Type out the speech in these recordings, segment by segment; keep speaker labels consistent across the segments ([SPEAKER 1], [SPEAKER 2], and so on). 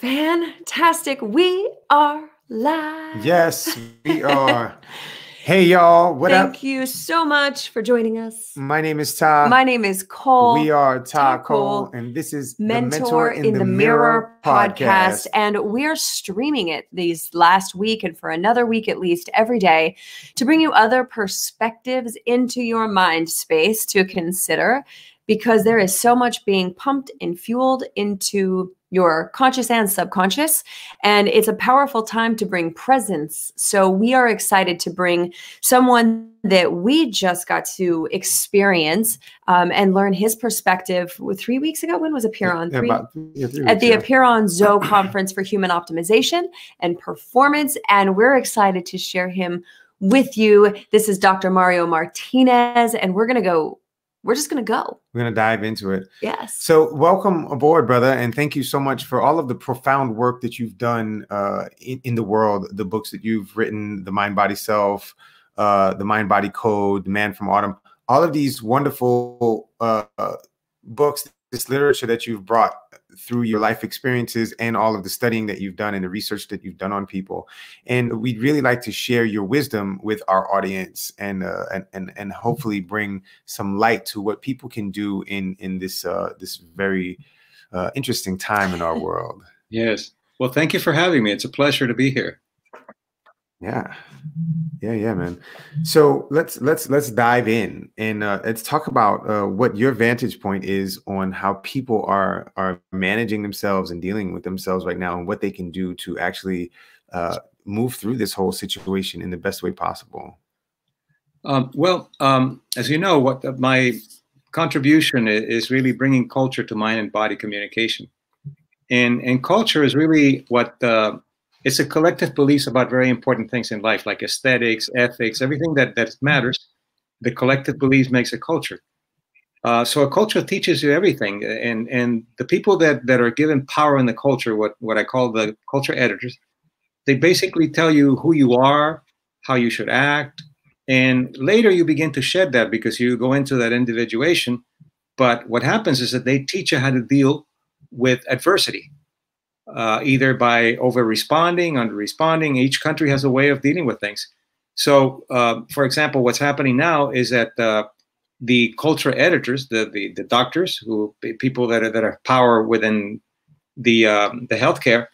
[SPEAKER 1] Fantastic. We are live.
[SPEAKER 2] Yes, we are. Hey, y'all. What up?
[SPEAKER 1] Thank you so much for joining us.
[SPEAKER 2] My name is Ta.
[SPEAKER 1] My name is Cole.
[SPEAKER 2] We are Ta
[SPEAKER 1] Cole,
[SPEAKER 2] and this is
[SPEAKER 1] Mentor in the Mirror podcast. And we're streaming it these last week and for another week at least every day to bring you other perspectives into your mind space to consider, because there is so much being pumped and fueled into your conscious and subconscious, and it's a powerful time to bring presence. So we are excited to bring someone that we just got to experience and learn his perspective 3 weeks ago. When was Appearon? At the Appearon Zoe Conference for Human Optimization and Performance, and we're excited to share him with you. This is Dr. Mario Martinez, and we're just going to go.
[SPEAKER 2] We're going to dive into it.
[SPEAKER 1] Yes.
[SPEAKER 2] So welcome aboard, brother. And thank you so much for all of the profound work that you've done in the world, the books that you've written, The Mind, Body, Self, The Mind, Body Code, The Man from Autumn, all of these wonderful books, this literature that you've brought through your life experiences and all of the studying that you've done and the research that you've done on people. And we'd really like to share your wisdom with our audience and hopefully bring some light to what people can do in this this very interesting time in our world.
[SPEAKER 3] Yes. Well, thank you for having me. It's a pleasure to be here.
[SPEAKER 2] Yeah, man. So let's dive in and let's talk about what your vantage point is on how people are managing themselves and dealing with themselves right now, and what they can do to actually move through this whole situation in the best way possible.
[SPEAKER 3] As you know, what my contribution is really bringing culture to mind and body communication, and culture is really what. It's a collective beliefs about very important things in life, like aesthetics, ethics, everything that matters. The collective beliefs makes a culture. So a culture teaches you everything. And the people that are given power in the culture, what I call the culture editors, they basically tell you who you are, how you should act. And later you begin to shed that because you go into that individuation. But what happens is that they teach you how to deal with adversity. Either by over-responding, under-responding. Each country has a way of dealing with things. So, for example, what's happening now is that the culture editors, the doctors, people that have power within the healthcare,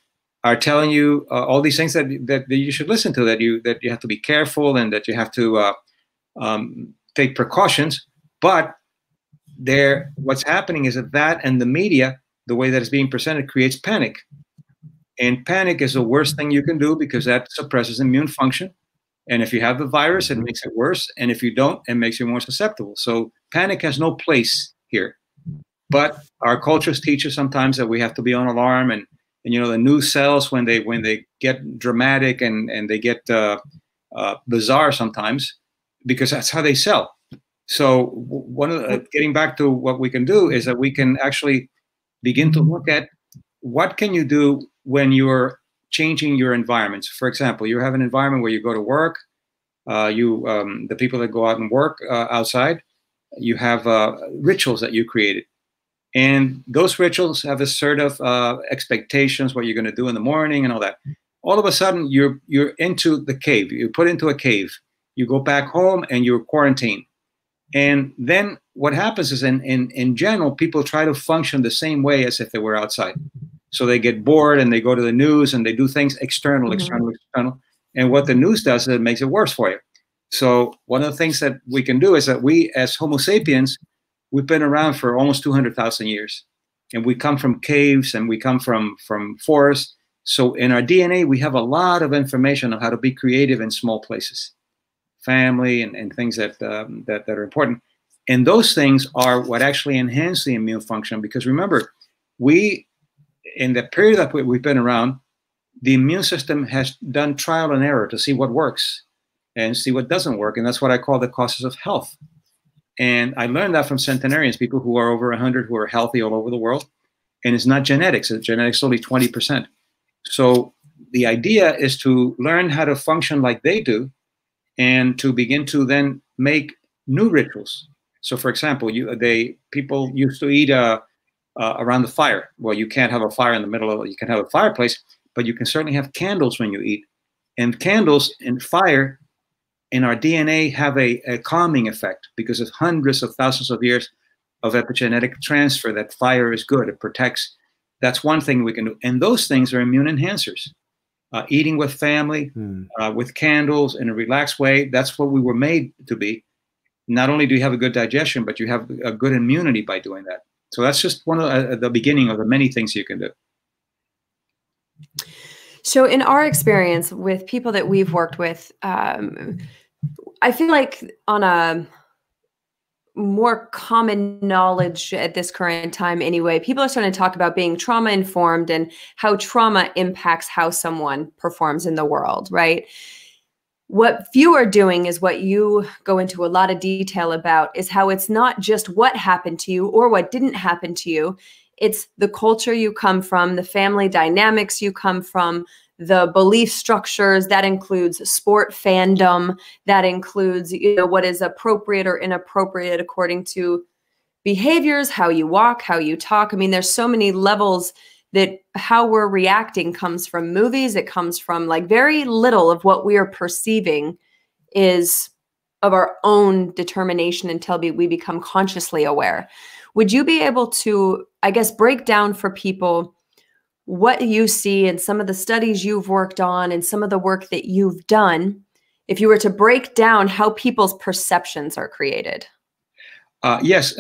[SPEAKER 3] are telling you all these things that you should listen to, that you have to be careful and that you have to take precautions. But what's happening is that and the media, the way that it's being presented, creates panic. And panic is the worst thing you can do because that suppresses immune function. And if you have the virus, it makes it worse. And if you don't, it makes you more susceptible. So panic has no place here. But our cultures teach us sometimes that we have to be on alarm. And you know, the news sells when they get dramatic and they get bizarre sometimes, because that's how they sell. So getting back to what we can do is that we can actually begin to look at what can you do when you're changing your environments. For example, you have an environment where you go to work, the people that go out and work outside, you have rituals that you created. And those rituals have a sort of expectations, what you're going to do in the morning and all that. All of a sudden, you're into the cave. You're put into a cave. You go back home and you're quarantined. And then what happens is in general, people try to function the same way as if they were outside. So they get bored and they go to the news and they do things external. And what the news does is it makes it worse for you. So one of the things that we can do is that we, as Homo sapiens, we've been around for almost 200,000 years. And we come from caves and we come from forests. So in our DNA, we have a lot of information on how to be creative in small places, family and things that are important. And those things are what actually enhance the immune function. Because remember, in the period that we've been around, the immune system has done trial and error to see what works and see what doesn't work. And that's what I call the causes of health. And I learned that from centenarians, people who are over 100, who are healthy all over the world. And it's not genetics. Genetics is only 20%. So the idea is to learn how to function like they do and to begin to then make new rituals. So for example, people used to eat around the fire. Well, you can't have a fire in the middle of, you can have a fireplace, but you can certainly have candles when you eat. And candles and fire in our DNA have a calming effect because of hundreds of thousands of years of epigenetic transfer that fire is good. It protects. That's one thing we can do. And those things are immune enhancers. Eating with family, with candles in a relaxed way, that's what we were made to be. Not only do you have a good digestion, but you have a good immunity by doing that. So that's just one of the beginning of the many things you can do.
[SPEAKER 1] So in our experience with people that we've worked with, I feel like on a more common knowledge at this current time anyway, people are starting to talk about being trauma informed and how trauma impacts how someone performs in the world, right? What few are doing is what you go into a lot of detail about, is how it's not just what happened to you or what didn't happen to you. It's the culture you come from, the family dynamics you come from, the belief structures. That includes sport fandom. That includes, what is appropriate or inappropriate according to behaviors, how you walk, how you talk. I mean, there's so many levels that how we're reacting comes from movies. It comes from like very little of what we are perceiving is of our own determination until we become consciously aware. Would you be able to, I guess, break down for people what you see in some of the studies you've worked on and some of the work that you've done, if you were to break down how people's perceptions are created?
[SPEAKER 3] Yes.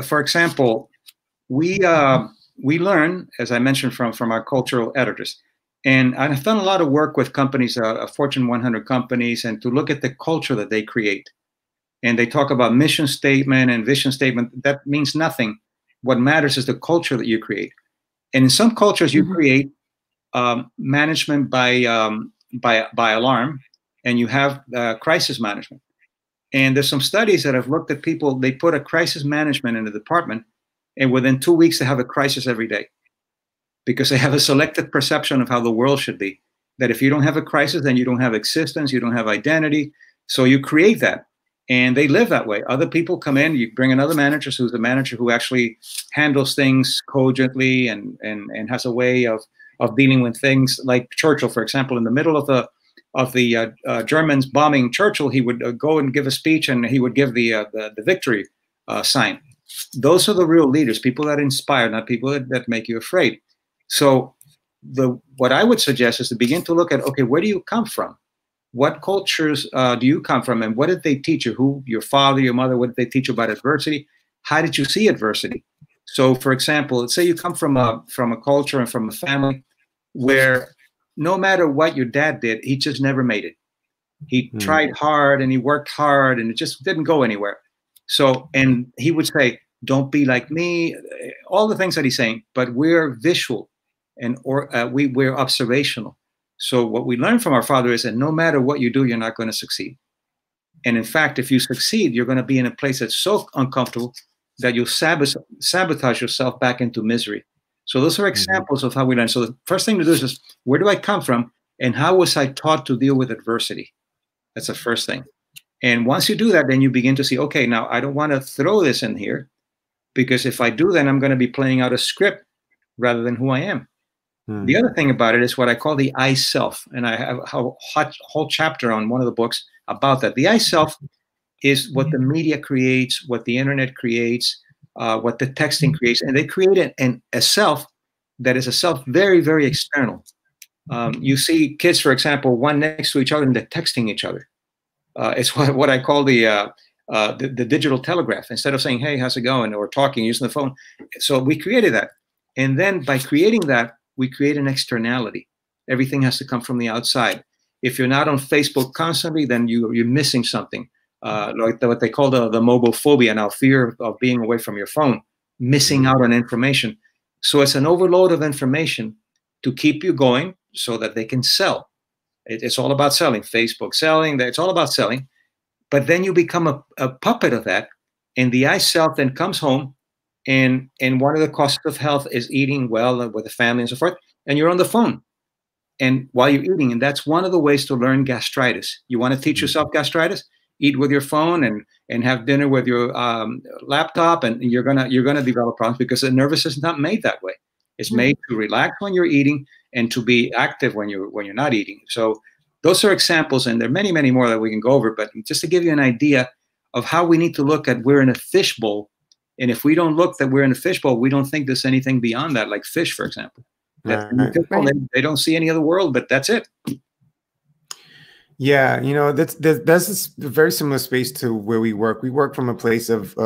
[SPEAKER 3] For example, we learn, as I mentioned, from our cultural editors. And I've done a lot of work with companies, Fortune 100 companies, and to look at the culture that they create. And they talk about mission statement and vision statement. That means nothing. What matters is the culture that you create. And in some cultures, you create management by alarm, and you have crisis management. And there's some studies that have looked at people. They put a crisis management in the department, and within 2 weeks, they have a crisis every day because they have a selective perception of how the world should be. That if you don't have a crisis, then you don't have existence, you don't have identity. So you create that. And they live that way. Other people come in, you bring another manager who's the manager who actually handles things cogently and has a way of dealing with things. Like Churchill, for example, in the middle of the Germans bombing Churchill, he would go and give a speech and he would give the victory sign. Those are the real leaders, people that inspire, not people that make you afraid. So what I would suggest is to begin to look at, okay, where do you come from? What cultures do you come from, and what did they teach you? Who, your father, your mother, what did they teach you about adversity? How did you see adversity? So, for example, let's say you come from a culture and from a family where no matter what your dad did, he just never made it. He tried hard and he worked hard and it just didn't go anywhere. So, and he would say, don't be like me, all the things that he's saying, but we're visual and we're observational. So what we learn from our father is that no matter what you do, you're not going to succeed. And in fact, if you succeed, you're going to be in a place that's so uncomfortable that you'll sabotage yourself back into misery. So those are examples of how we learn. So the first thing to do is where do I come from and how was I taught to deal with adversity? That's the first thing. And once you do that, then you begin to see, okay, now I don't want to throw this in here because if I do, then I'm going to be playing out a script rather than who I am. The other thing about it is what I call the I self. And I have a whole chapter on one of the books about that. The I self is what the media creates, what the internet creates, what the texting creates. And they create a self that is a self very, very external. You see kids, for example, one next to each other and they're texting each other. It's what I call the digital telegraph. Instead of saying, hey, how's it going? Or talking, using the phone. So we created that. And then by creating that, we create an externality. Everything has to come from the outside. If you're not on Facebook constantly, then you're missing something. Like what they call the mobile phobia now, fear of being away from your phone, missing out on information. So it's an overload of information to keep you going so that they can sell. It's all about selling. Facebook selling, it's all about selling. But then you become a puppet of that. And the I self then comes home. And one of the costs of health is eating well with the family and so forth. And you're on the phone. And while you're eating, and that's one of the ways to learn gastritis. You want to teach yourself gastritis? eat with your phone and have dinner with your laptop, and you're gonna develop problems because the nervous system is not made that way. It's made to relax when you're eating and to be active when you're not eating. So those are examples, and there are many, many more that we can go over. But just to give you an idea of how we need to look at, we're in a fishbowl, and if we don't look that we're in a fishbowl, we don't think there's anything beyond that, like fish, for example. They don't see any other world, but that's it.
[SPEAKER 2] Yeah, you know, that's this very similar space to where we work. We work from a place of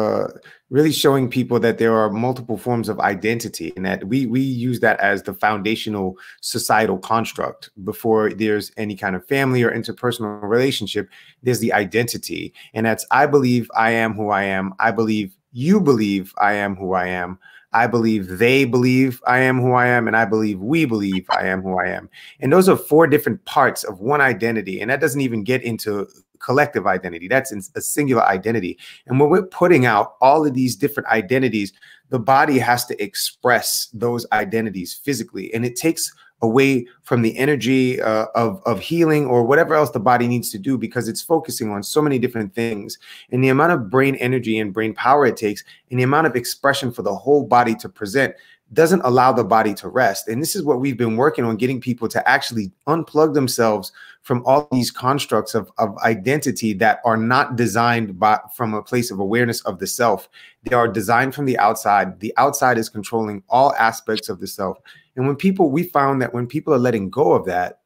[SPEAKER 2] really showing people that there are multiple forms of identity, and that we use that as the foundational societal construct. Before there's any kind of family or interpersonal relationship, there's the identity, and that's I believe I am who I am. I believe you believe I am who I am. I believe they believe I am who I am, and I believe we believe I am who I am. And those are 4 different parts of one identity. And that doesn't even get into collective identity. That's a singular identity. And when we're putting out all of these different identities, the body has to express those identities physically. And it takes away from the energy of healing or whatever else the body needs to do, because it's focusing on so many different things, and the amount of brain energy and brain power it takes and the amount of expression for the whole body to present doesn't allow the body to rest. And this is what we've been working on, getting people to actually unplug themselves from all these constructs of identity that are not designed from a place of awareness of the self. They are designed from the outside. The outside is controlling all aspects of the self. And we found that when people are letting go of that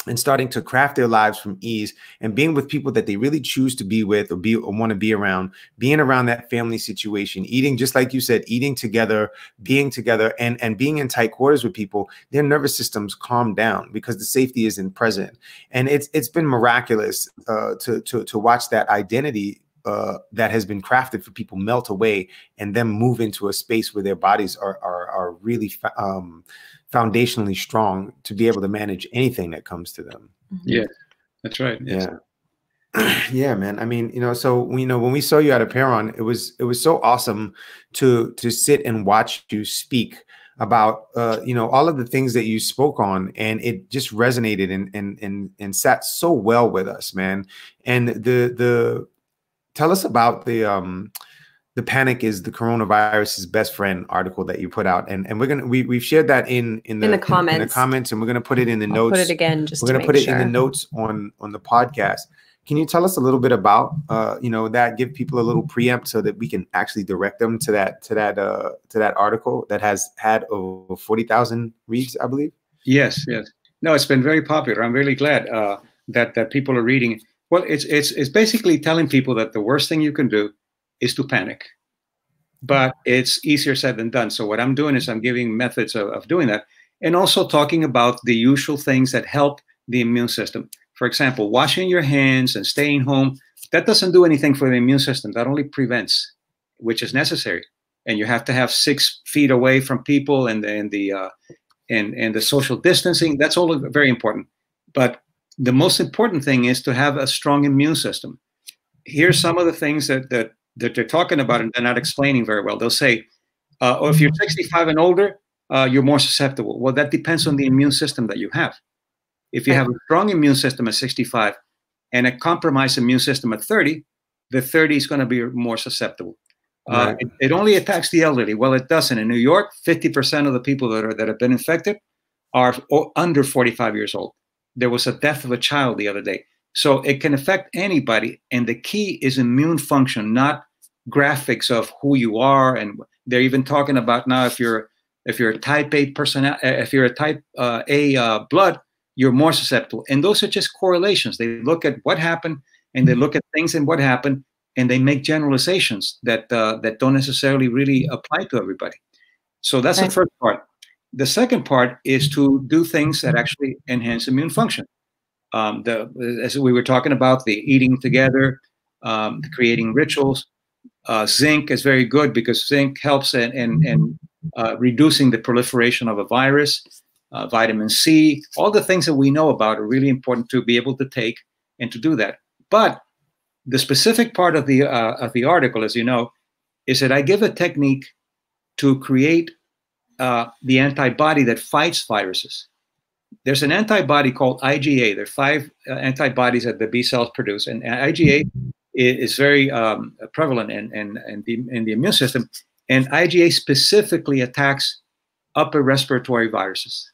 [SPEAKER 2] and starting to craft their lives from ease and being with people that they really choose to be with or want to be around, being around that family situation, eating, just like you said, eating together, being together, and being in tight quarters with people, their nervous systems calm down because the safety isn't present. And it's been miraculous to watch that identity that has been crafted for people melt away and then move into a space where their bodies are really foundationally strong to be able to manage anything that comes to them.
[SPEAKER 3] Yeah, that's right.
[SPEAKER 2] Yes. Yeah. Yeah, man. I mean, so when we saw you at Apeiron, it was so awesome to sit and watch you speak about all of the things that you spoke on, and it just resonated and sat so well with us, man. And tell us about the panic is the coronavirus's best friend article that you put out, and we've shared that in the comments, and we're gonna put it in the notes.
[SPEAKER 1] Put it again, just
[SPEAKER 2] we're gonna put it in the notes on the podcast. Can you tell us a little bit about that? Give people a little preempt so that we can actually direct them to that article that has had over 40,000 reads, I believe.
[SPEAKER 3] Yes. No, it's been very popular. I'm really glad that people are reading it. Well, it's basically telling people that the worst thing you can do is to panic, but it's easier said than done. So what I'm doing is I'm giving methods of doing that, and also talking about the usual things that help the immune system. For example, washing your hands and staying home, that doesn't do anything for the immune system. That only prevents, which is necessary. And you have to have 6 feet away from people, and the social distancing. That's all very important. But the most important thing is to have a strong immune system. Here's some of the things that they're talking about, and they're not explaining very well. They'll say, oh, if you're 65 and older, you're more susceptible. Well, that depends on the immune system that you have. If you have a strong immune system at 65 and a compromised immune system at 30, the 30 is going to be more susceptible. Right. It only attacks the elderly. Well, it doesn't. In New York, 50% of the people that have been infected are under 45 years old. There was a death of a child the other day. So it can affect anybody. And the key is immune function, not graphics of who you are. And they're even talking about now, if you're a type A person, if you're a type A blood, you're more susceptible. And those are just correlations. They look at what happened, and they look at things and what happened, and they make generalizations that don't necessarily really apply to everybody. So that's the first part. The second part is to do things that actually enhance immune function. As we were talking about, the eating together, creating rituals. Zinc is very good because zinc helps in reducing the proliferation of a virus. Vitamin C, all the things that we know about are really important to be able to take and to do that. But the specific part of the article, as you know, is that I give a technique to create the antibody that fights viruses. there's an antibody called IgA. There are 5 antibodies that the B cells produce, and IgA is very prevalent in the immune system. And IgA specifically attacks upper respiratory viruses.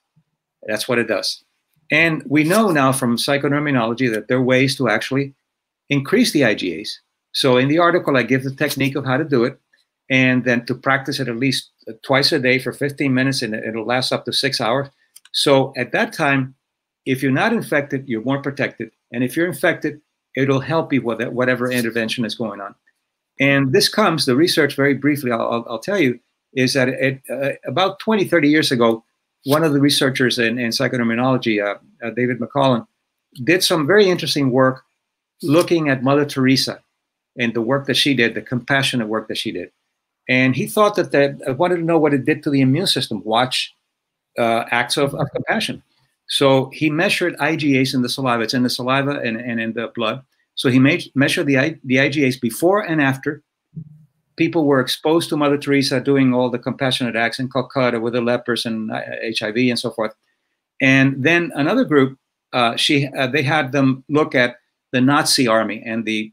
[SPEAKER 3] That's what it does. And we know now from psychoneuroimmunology that there are ways to actually increase the IgAs. So in the article, I give the technique of how to do it, and then to practice it at least twice a day for 15 minutes, and it'll last up to 6 hours. So at that time, if you're not infected, you're more protected. And if you're infected, it'll help you with whatever intervention is going on. And this comes, the research very briefly, I'll tell you, is that about 20, 30 years ago, one of the researchers in psychoneuroimmunology, David McCollum, did some very interesting work looking at Mother Teresa and the work that she did, the compassionate work that she did. And he thought that wanted to know what it did to the immune system, watch acts of compassion. So he measured IgAs in the saliva. It's in the saliva and in the blood. So he measured the IgAs before and after. People were exposed to Mother Teresa doing all the compassionate acts in Calcutta with the lepers and HIV and so forth. And then another group, they had them look at the Nazi army and the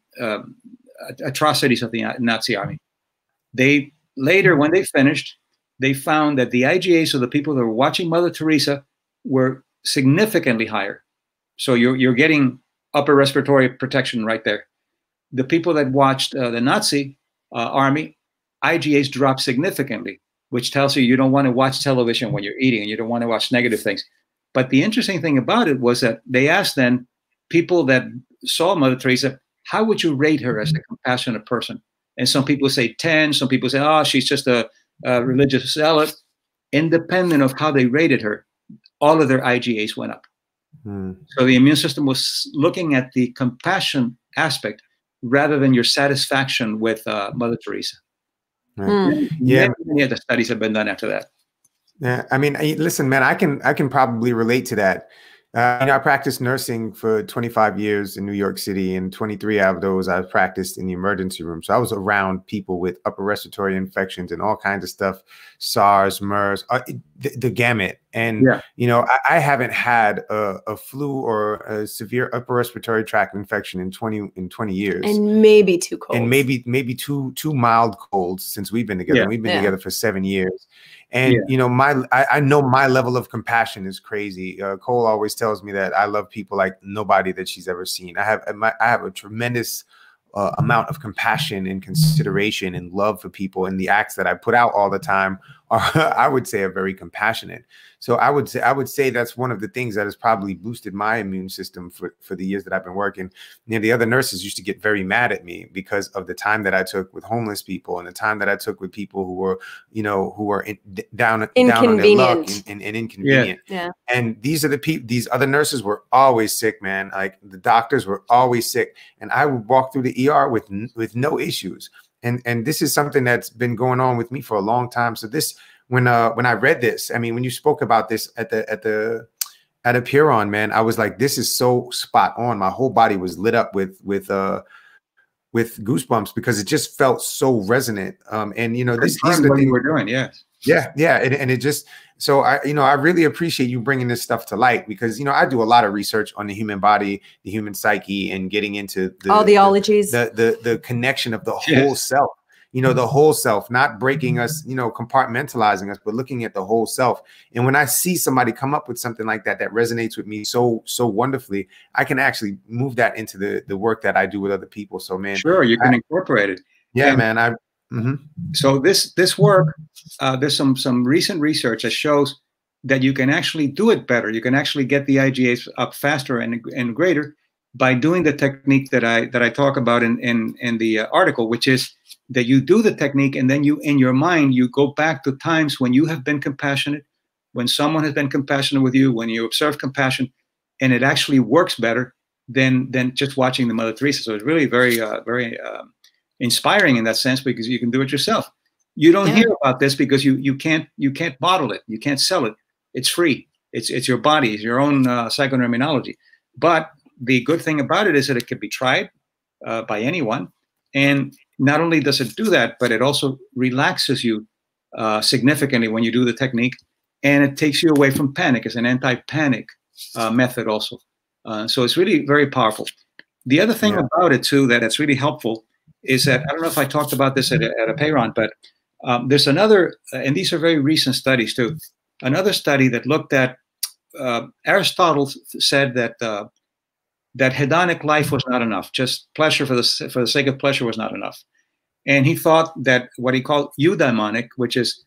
[SPEAKER 3] atrocities of the Nazi army. They later, when they finished, they found that the IgAs of the people that were watching Mother Teresa were significantly higher. So you're getting upper respiratory protection right there. The people that watched the Nazi army, IgAs dropped significantly, which tells you don't want to watch television when you're eating and you don't want to watch negative things. But the interesting thing about it was that they asked then people that saw Mother Teresa, how would you rate her as a compassionate person? And some people say 10, some people say, oh, she's just a religious zealot. Independent of how they rated her, all of their IgAs went up. So the immune system was looking at the compassion aspect rather than your satisfaction with Mother Teresa.
[SPEAKER 2] Right. Yeah,
[SPEAKER 3] many other studies have been done after that.
[SPEAKER 2] Yeah, I mean, listen, man, I can probably relate to that. I practiced nursing for 25 years in New York City, and 23 out of those I practiced in the emergency room. So I was around people with upper respiratory infections and all kinds of stuff, SARS, MERS, the gamut. And, I haven't had a flu or a severe upper respiratory tract infection in 20 years.
[SPEAKER 1] And maybe 2 colds.
[SPEAKER 2] And maybe two mild colds since we've been together. We've been together for 7 years. And, I know my level of compassion is crazy. Cole always tells me that I love people like nobody that she's ever seen. I have a tremendous amount of compassion and consideration and love for people. And the acts that I put out all the time are, I would say, are very compassionate. So I would say that's one of the things that has probably boosted my immune system for the years that I've been working. The other nurses used to get very mad at me because of the time that I took with homeless people and the time that I took with people who were, down on their luck and inconvenient.
[SPEAKER 1] Yeah.
[SPEAKER 2] And these other nurses were always sick, man. Like the doctors were always sick, and I would walk through the ER with no issues. And this is something that's been going on with me for a long time. So when I read this, I mean, when you spoke about this at Apeiron, man, I was like, this is so spot on. My whole body was lit up with goosebumps because it just felt so resonant. These are the things
[SPEAKER 3] we're doing.
[SPEAKER 2] Yeah. And it just, so I really appreciate you bringing this stuff to light because, I do a lot of research on the human body, the human psyche, and getting into
[SPEAKER 1] all the ologies,
[SPEAKER 2] the connection of the whole self, the whole self, not breaking us, compartmentalizing us, but looking at the whole self. And when I see somebody come up with something like that resonates with me so wonderfully, I can actually move that into the work that I do with other people. So, man,
[SPEAKER 3] sure, you can incorporate it.
[SPEAKER 2] Yeah, man.
[SPEAKER 3] So this work, there's some recent research that shows that you can actually do it better. You can actually get the IgAs up faster and greater by doing the technique that I talk about in the article, which is that you do the technique and then you, in your mind, you go back to times when you have been compassionate, when someone has been compassionate with you, when you observe compassion, and it actually works better than just watching the Mother Teresa. So it's really very inspiring in that sense because you can do it yourself. You don't hear about this because you can't bottle it. You can't sell it. It's free. It's your body. It's your own psychoneuroimmunology. But the good thing about it is that it can be tried by anyone. And not only does it do that, but it also relaxes you significantly when you do the technique. And it takes you away from panic. It's an anti-panic method also. So it's really very powerful. The other thing about it too that's really helpful is that, I don't know if I talked about this at a Payron, but there's another, and these are very recent studies too, another study that looked at, Aristotle said that that hedonic life was not enough. Just pleasure for the sake of pleasure was not enough. And he thought that what he called eudaimonic, which is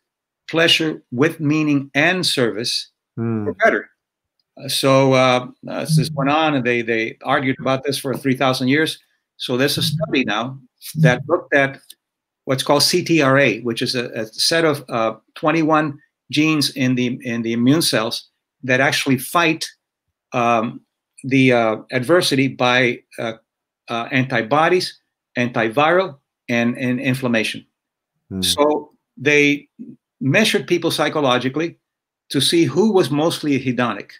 [SPEAKER 3] pleasure with meaning and service, were better. So this went on, and they argued about this for 3,000 years. So there's a study now that looked at what's called CTRA, which is a set of 21 genes in the immune cells that actually fight the adversity by antibodies, antiviral, and inflammation. So they measured people psychologically to see who was mostly hedonic.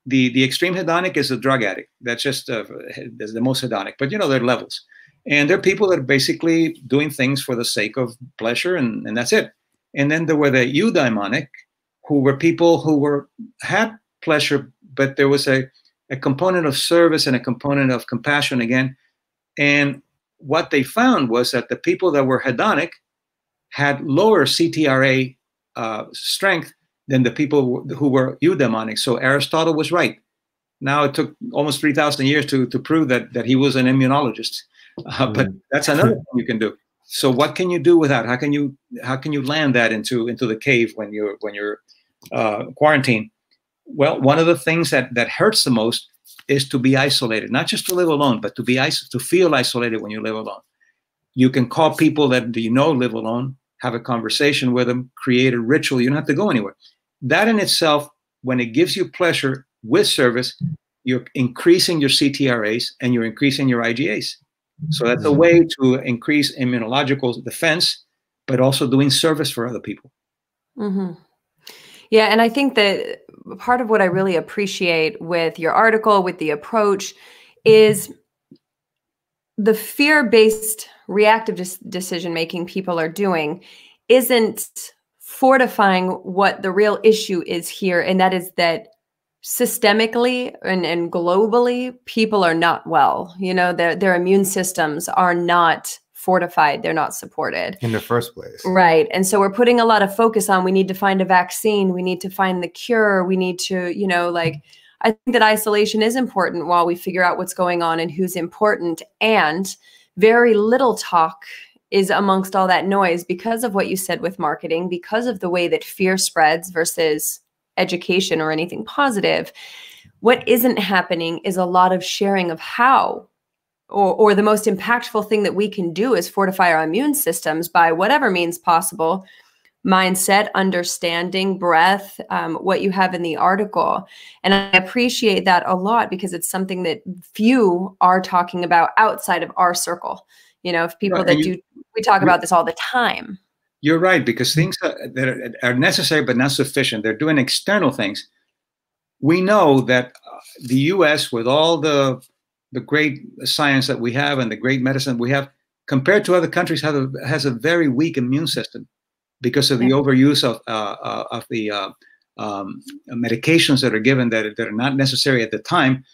[SPEAKER 3] The extreme hedonic is a drug addict. That's just the most hedonic. But there are levels. And there are people that are basically doing things for the sake of pleasure, and that's it. And then there were the eudaimonic, who were people who had pleasure, but there was a component of service and a component of compassion again. And what they found was that the people that were hedonic had lower CTRA strength than the people who were eudaimonic. So Aristotle was right. Now it took almost 3,000 years to prove that he was an immunologist. But that's another thing you can do. So what can you do with that? How can you land that into the cave when you're quarantined? Well, one of the things that hurts the most is to be isolated, not just to live alone, but to feel isolated when you live alone. You can call people that live alone, have a conversation with them, create a ritual. You don't have to go anywhere. That in itself, when it gives you pleasure with service, you're increasing your CTRAs and you're increasing your IgAs. So that's a way to increase immunological defense, but also doing service for other people.
[SPEAKER 1] Mm-hmm. Yeah, and I think that part of what I really appreciate with your article, with the approach, is the fear-based reactive decision-making people are doing isn't fortifying what the real issue is here, and that is that systemically and globally, people are not well. Their immune systems are not fortified. They're not supported
[SPEAKER 2] in the first place.
[SPEAKER 1] Right. And so we're putting a lot of focus on, we need to find a vaccine. We need to find the cure. We need to, I think that isolation is important while we figure out what's going on and who's important. And very little talk is amongst all that noise because of what you said with marketing, because of the way that fear spreads versus education or anything positive. What isn't happening is a lot of sharing of how, or the most impactful thing that we can do is fortify our immune systems by whatever means possible. Mindset, understanding, breath, what you have in the article. And I appreciate that a lot because it's something that few are talking about outside of our circle. If people we talk about this all the time.
[SPEAKER 3] You're right, because things that are necessary but not sufficient. They're doing external things. We know that the U.S., with all the great science that we have and the great medicine we have, compared to other countries, has a very weak immune system because of the overuse of the medications that are given that are not necessary at the time.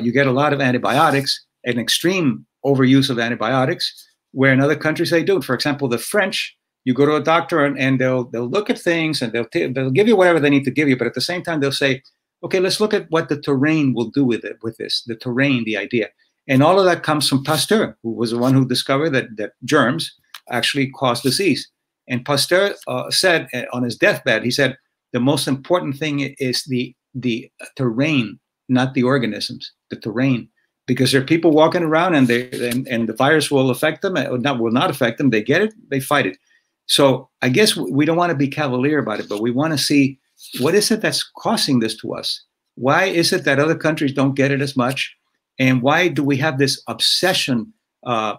[SPEAKER 3] You get a lot of antibiotics, an extreme overuse of antibiotics, where in other countries they do. For example, the French. You go to a doctor and they'll look at things and they'll give you whatever they need to give you, but at the same time they'll say, okay, let's look at what the terrain will do with this, the terrain, the idea. And all of that comes from Pasteur, who was the one who discovered that germs actually cause disease. And Pasteur said on his deathbed, he said, the most important thing is the terrain, not the organisms, the terrain. Because there are people walking around and the virus will affect them, will not affect them. They get it, they fight it. So I guess we don't want to be cavalier about it, but we want to see what is it that's causing this to us? Why is it that other countries don't get it as much? And why do we have this obsession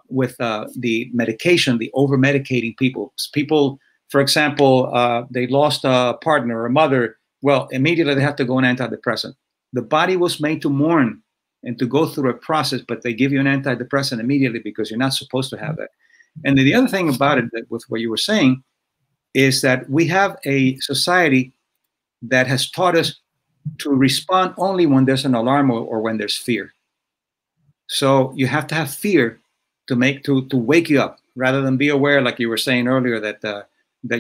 [SPEAKER 3] with the medication, the over-medicating people? People, for example, they lost a partner or a mother. Well, immediately they have to go on antidepressant. The body was made to mourn and to go through a process, but they give you an antidepressant immediately because you're not supposed to have that. And the other thing about it, with what you were saying, is that we have a society that has taught us to respond only when there's an alarm or when there's fear. So you have to have fear to wake you up, rather than be aware, like you were saying earlier, that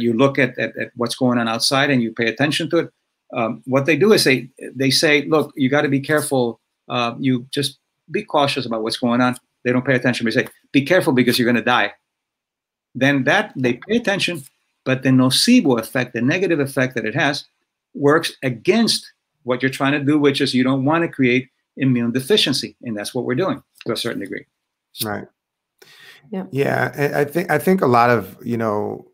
[SPEAKER 3] you look at what's going on outside and you pay attention to it. What they do is they say, look, you got to be careful. You just be cautious about what's going on. They don't pay attention. They say, be careful because you're going to die. Then they pay attention, but the nocebo effect, the negative effect that it has, works against what you're trying to do, which is you don't want to create immune deficiency, and that's what we're doing to a certain degree.
[SPEAKER 2] Right.
[SPEAKER 1] Yeah.
[SPEAKER 2] Yeah. I think a lot of,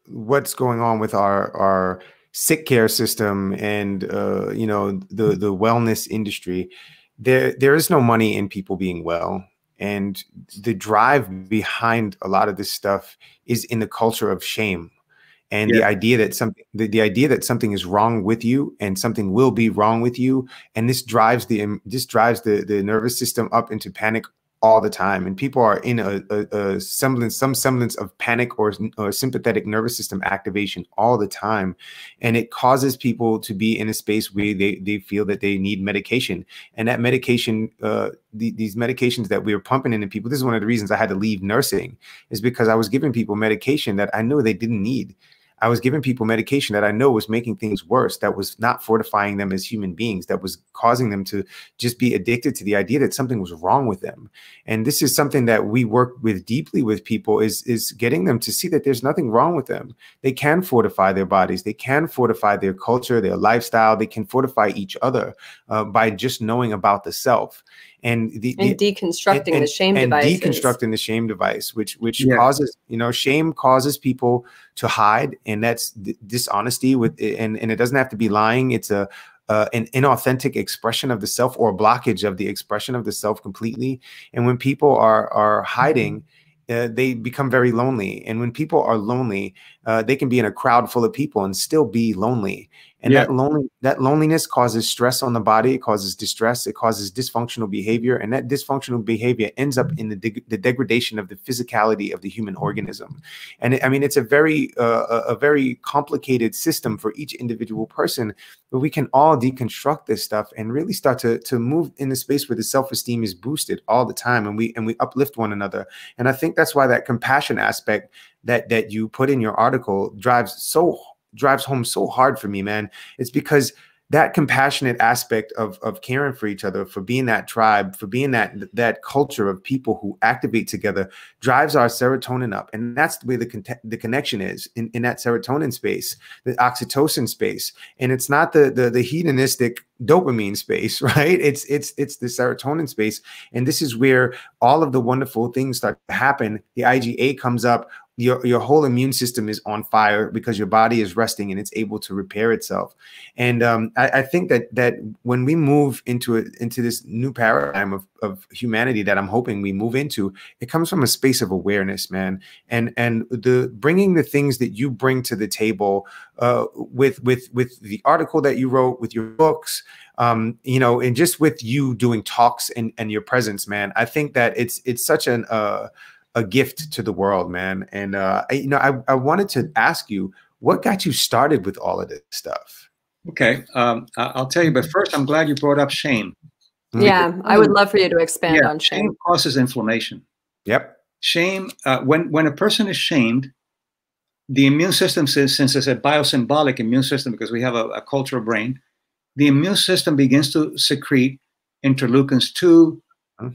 [SPEAKER 2] what's going on with our sick care system and, the wellness industry, there is no money in people being well. And the drive behind a lot of this stuff is in the culture of shame. And the idea that something is wrong with you and something will be wrong with you, and this drives the nervous system up into panic all the time, and people are in some semblance of panic or sympathetic nervous system activation all the time, and it causes people to be in a space where they feel that they need medication, and that medication, these medications that we were pumping into people. This is one of the reasons I had to leave nursing, is because I was giving people medication that I knew they didn't need. I was giving people medication that I know was making things worse, that was not fortifying them as human beings, that was causing them to just be addicted to the idea that something was wrong with them. And this is something that we work with deeply with people, is getting them to see that there's nothing wrong with them. They can fortify their bodies. They can fortify their culture, their lifestyle. They can fortify each other by just knowing about the self. And
[SPEAKER 1] deconstructing the shame device.
[SPEAKER 2] Deconstructing the shame device, which causes, shame causes people to hide, and that's dishonesty and it doesn't have to be lying. It's an inauthentic expression of the self, or a blockage of the expression of the self completely. And when people are hiding, they become very lonely. And when people are lonely, they can be in a crowd full of people and still be lonely. And that loneliness causes stress on the body. It causes distress. It causes dysfunctional behavior. And that dysfunctional behavior ends up in the degradation of the physicality of the human organism. And it's a very complicated system for each individual person, but we can all deconstruct this stuff and really start to move in the space where the self-esteem is boosted all the time, and we uplift one another. And I think that's why that compassion aspect that you put in your article drives home so hard for me, man. It's because that compassionate aspect of caring for each other, for being that tribe, for being that culture of people who activate together, drives our serotonin up. And that's the way the connection is in that serotonin space, the oxytocin space. And it's not the hedonistic dopamine space, right? It's the serotonin space. And this is where all of the wonderful things start to happen. The IgA comes up. Your whole immune system is on fire because your body is resting and it's able to repair itself. And I think that when we move into this new paradigm of humanity that I'm hoping we move into, it comes from a space of awareness, man. And the bringing the things that you bring to the table with the article that you wrote, with your books, and just with you doing talks and your presence, man. I think that it's such a gift to the world, man. And I wanted to ask you, what got you started with all of this stuff?
[SPEAKER 3] Okay, I'll tell you, but first, I'm glad you brought up shame.
[SPEAKER 1] Yeah, I would love for you to expand on shame.
[SPEAKER 3] Shame causes inflammation.
[SPEAKER 2] Yep.
[SPEAKER 3] Shame, when a person is shamed, the immune system, since it's a biosymbolic immune system, because we have a cultural brain, the immune system begins to secrete interleukins 2,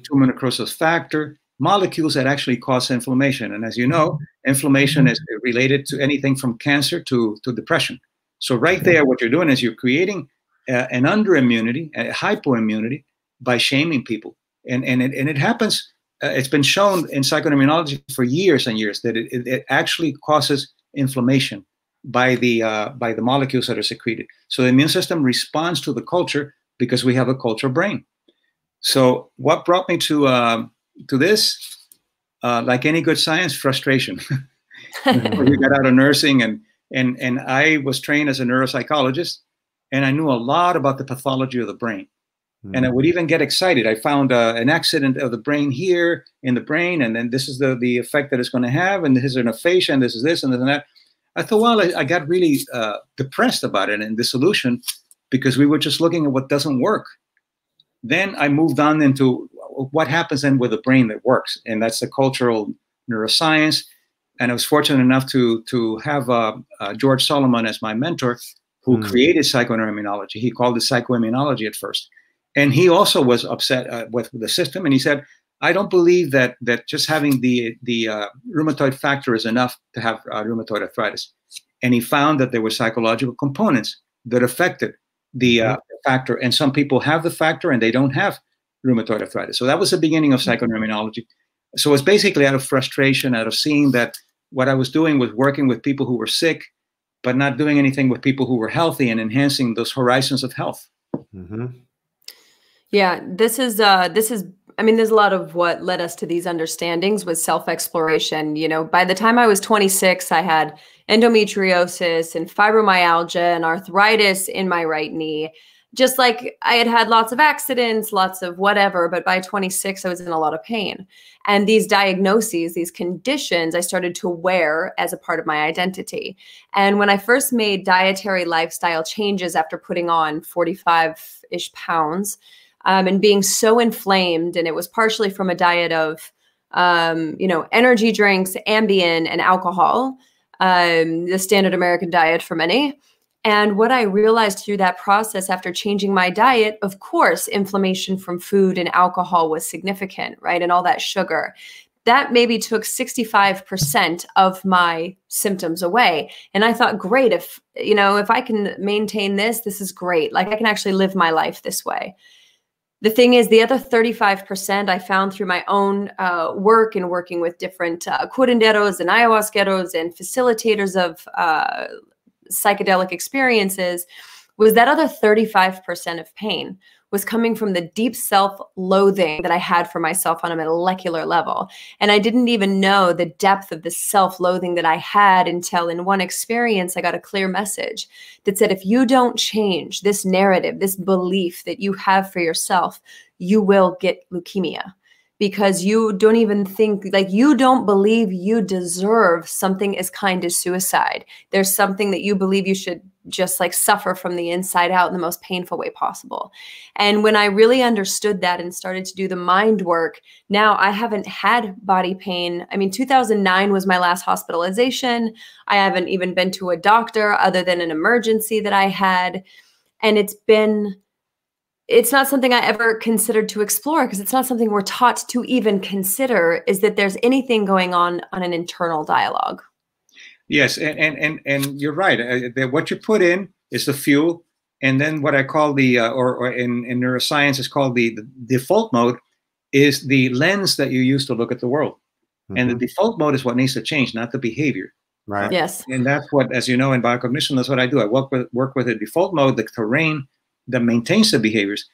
[SPEAKER 3] tumor necrosis factor, molecules that actually cause inflammation. And as you know, inflammation is related to anything from cancer to depression. So right there, what you're doing is you're creating an underimmunity, a hypoimmunity, by shaming people. And it happens, it's been shown in psychoimmunology for years and years that it actually causes inflammation by the molecules that are secreted. So the immune system responds to the culture because we have a cultural brain. So what brought me to this, like any good science, frustration. We got out of nursing, and I was trained as a neuropsychologist, and I knew a lot about the pathology of the brain. And I would even get excited. I found an accident of the brain here in the brain, and then this is the effect that it's going to have, and this is an aphasia, and this is this and this and that. I thought, well, I got really depressed about it and disillusioned. because we were just looking at what doesn't work. Then I moved on into what happens then with a brain that works, and that's the cultural neuroscience. And I was fortunate enough to have George Solomon as my mentor, who created psychoneuroimmunology. He called it psychoimmunology at first. And he also was upset with the system. And he said, I don't believe that just having the rheumatoid factor is enough to have rheumatoid arthritis. And he found that there were psychological components that affected the factor. And some people have the factor and they don't have rheumatoid arthritis. So that was the beginning of psychoneuroimmunology. So it's basically out of frustration, out of seeing that what I was doing was working with people who were sick, but not doing anything with people who were healthy and enhancing those horizons of health.
[SPEAKER 1] Yeah, this is, I mean, there's a lot of what led us to these understandings was self-exploration. You know, by the time I was 26, I had endometriosis and fibromyalgia and arthritis in my right knee. Just like I had had lots of accidents, lots of whatever, but by 26, I was in a lot of pain. And these diagnoses, these conditions, I started to wear as a part of my identity. And when I first made dietary lifestyle changes after putting on 45-ish pounds and being so inflamed, and it was partially from a diet of, you know, energy drinks, Ambien, and alcohol, the standard American diet for many. And what I realized through that process after changing my diet, of course, inflammation from food and alcohol was significant, right? And all that sugar. That maybe took 65% of my symptoms away. And I thought, great, if, you know, if I can maintain this, this is great. Like I can actually live my life this way. The thing is, the other 35% I found through my own work and working with different curanderos and ayahuasqueros and facilitators of psychedelic experiences was that other 35% of pain was coming from the deep self-loathing that I had for myself on a molecular level. And I didn't even know the depth of the self-loathing that I had until in one experience, I got a clear message that said, if you don't change this narrative, this belief that you have for yourself, you will get leukemia. Because you don't even think, like you don't believe you deserve something as kind as suicide. There's something that you believe you should just like suffer from the inside out in the most painful way possible. And when I really understood that and started to do the mind work, now I haven't had body pain. I mean, 2009 was my last hospitalization. I haven't even been to a doctor other than an emergency that I had. And it's not something I ever considered to explore because it's not something we're taught to even consider, is that there's anything going on an internal dialogue.
[SPEAKER 3] Yes, and you're right. What you put in is the fuel, and then what I call the, or in neuroscience is called the default mode, is the lens that you use to look at the world. And the default mode is what needs to change, not the behavior.
[SPEAKER 2] Right.
[SPEAKER 1] Yes.
[SPEAKER 3] And that's what, as you know, in biocognition, that's what I do. I work with a default mode, the terrain that maintains the behaviors.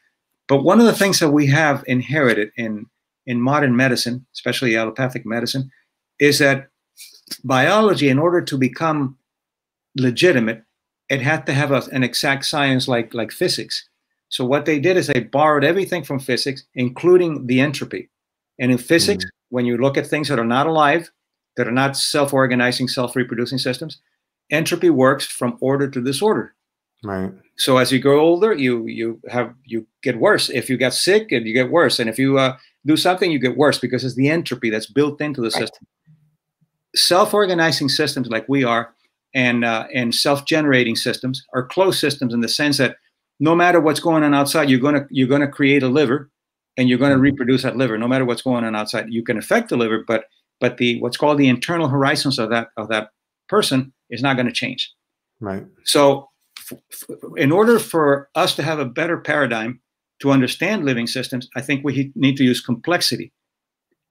[SPEAKER 3] But one of the things that we have inherited in modern medicine, especially allopathic medicine, is that biology, in order to become legitimate, it had to have an exact science like physics. So what they did is they borrowed everything from physics, including the entropy. And in physics, when you look at things that are not alive, that are not self-organizing, self-reproducing systems, entropy works from order to disorder.
[SPEAKER 2] Right.
[SPEAKER 3] So as you grow older, you get worse. If you get sick, you get worse. And if you do something, you get worse because it's the entropy that's built into the system. Self-organizing systems like we are, and self-generating systems are closed systems in the sense that no matter what's going on outside, you're gonna create a liver, and you're gonna reproduce that liver. No matter what's going on outside, you can affect the liver, but the what's called the internal horizons of that person is not going to change.
[SPEAKER 2] Right.
[SPEAKER 3] So in order for us to have a better paradigm to understand living systems, I think we need to use complexity.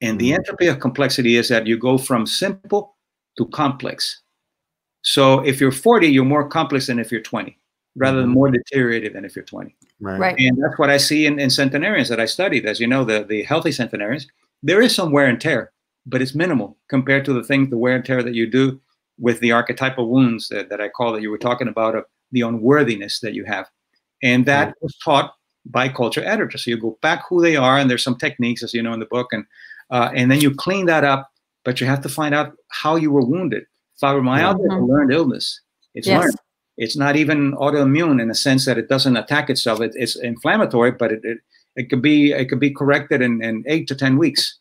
[SPEAKER 3] And the entropy of complexity is that you go from simple to complex. So if you're 40, you're more complex than if you're 20, rather than more deteriorated than if you're 20.
[SPEAKER 2] Right.
[SPEAKER 3] And that's what I see in centenarians that I studied. As you know, the healthy centenarians, there is some wear and tear, but it's minimal compared to the wear and tear that you do with the archetypal wounds that I call that you were talking about, of the unworthiness that you have. And that was taught by culture editors. So you go back who they are, and there's some techniques, as you know, in the book, and then you clean that up, but you have to find out how you were wounded. Fibromyalgia is a learned illness. It's learned. It's not even autoimmune in the sense that it doesn't attack itself. It's inflammatory, but it could be corrected in 8 to 10 weeks.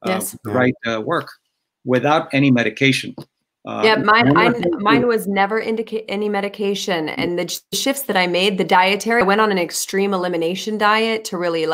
[SPEAKER 1] Yes.
[SPEAKER 3] The right work without any medication.
[SPEAKER 1] Yeah, mine was never indicate any medication. And the shifts that I made, the dietary, I went on an extreme elimination diet to really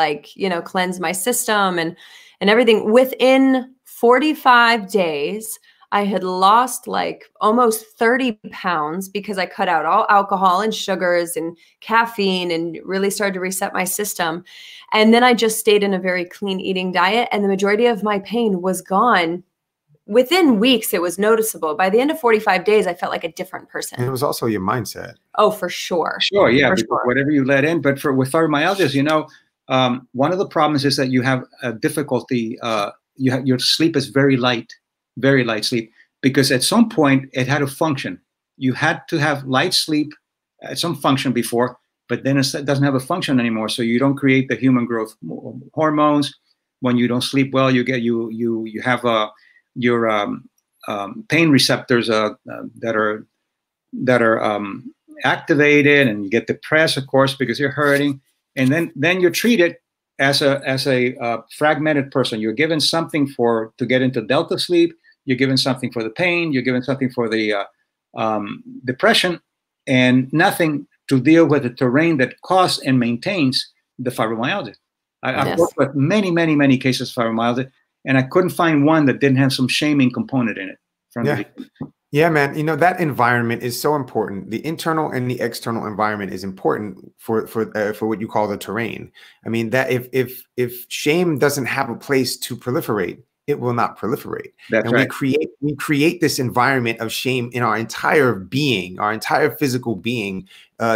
[SPEAKER 1] cleanse my system and everything. Within 45 days, I had lost like almost 30 pounds because I cut out all alcohol and sugars and caffeine and really started to reset my system. And then I just stayed in a very clean eating diet, and the majority of my pain was gone. Within weeks, it was noticeable. By the end of 45 days, I felt like a different person.
[SPEAKER 2] And it was also your mindset.
[SPEAKER 1] Oh, for sure.
[SPEAKER 3] Sure, yeah, whatever you let in. But with fibromyalgia, one of the problems is that you have a difficulty. Your sleep is very light sleep, because at some point it had to function. You had to have light sleep at some function before, but then it doesn't have a function anymore. So you don't create the human growth hormones. When you don't sleep well, you have your pain receptors that are activated, and you get depressed, of course, because you're hurting. And then you're treated as a fragmented person. You're given something to get into delta sleep. You're given something for the pain. You're given something for the depression, and nothing to deal with the terrain that causes and maintains the fibromyalgia. I've worked with many, many, many cases of fibromyalgia, and I couldn't find one that didn't have some shaming component in it.
[SPEAKER 2] Yeah, man. That environment is so important. The internal and the external environment is important for what you call the terrain. I mean, that if shame doesn't have a place to proliferate, it will not proliferate.
[SPEAKER 3] That's right.
[SPEAKER 2] We create this environment of shame in our entire being, our entire physical being.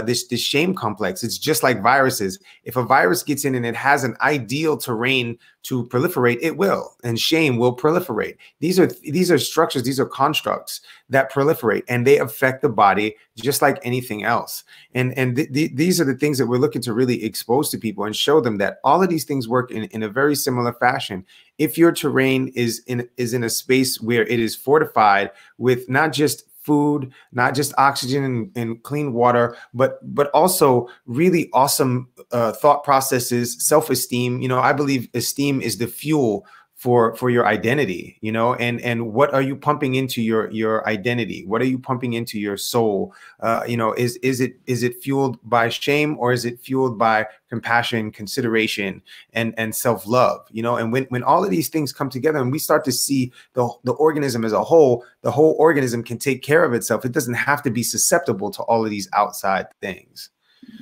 [SPEAKER 2] This shame complex. It's just like viruses. If a virus gets in and it has an ideal terrain to proliferate, it will, and shame will proliferate. These are structures, these are constructs that proliferate, and they affect the body just like anything else. And these are the things that we're looking to really expose to people and show them that all of these things work in a very similar fashion. If your terrain is in a space where it is fortified with not just food, not just oxygen and clean water, but also really awesome thought processes, self-esteem. I believe esteem is the fuel for your identity, and what are you pumping into your identity? What are you pumping into your soul? Is it fueled by shame, or is it fueled by compassion, consideration, and self-love? And when all of these things come together and we start to see the organism as a whole, the whole organism can take care of itself. It doesn't have to be susceptible to all of these outside things.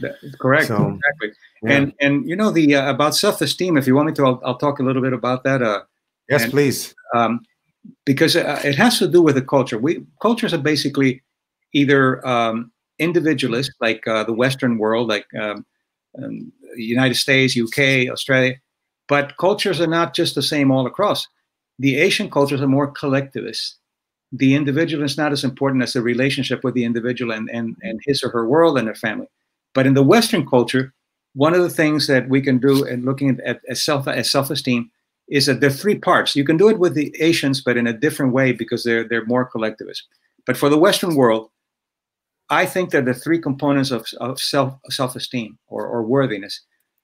[SPEAKER 3] That's correct.
[SPEAKER 2] So,
[SPEAKER 3] exactly. Yeah. And the about self-esteem, if you want me to, I'll talk a little bit about that.
[SPEAKER 2] Yes, please.
[SPEAKER 3] Because it has to do with the culture. Cultures are basically either individualist, like the Western world, like United States, UK, Australia, but cultures are not just the same all across. The Asian cultures are more collectivist. The individual is not as important as the relationship with the individual and his or her world and their family. But in the Western culture, one of the things that we can do in looking at self-esteem is that there are 3 parts. You can do it with the Asians, but in a different way because they're more collectivist. But for the Western world, I think that the 3 components of self-esteem or worthiness.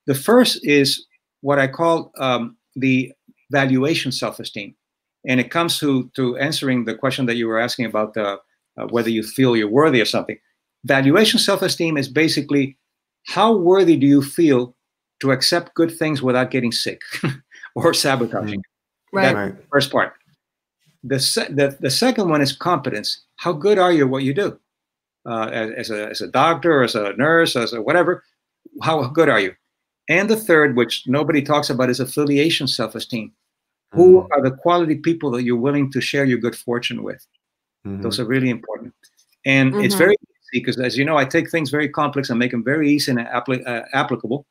[SPEAKER 3] The first is what I call the valuation self-esteem. And it comes to answering the question that you were asking about whether you feel you're worthy of something. Valuation self-esteem is basically how worthy do you feel to accept good things without getting sick or sabotaging.
[SPEAKER 1] Right.
[SPEAKER 3] That's the first part. The second one is competence. How good are you at what you do? As a doctor, as a nurse, as a whatever, how good are you? And the third, which nobody talks about, is affiliation self-esteem. Who are the quality people that you're willing to share your good fortune with? Those are really important. And it's very easy because, as you know, I take things very complex and make them very easy and applicable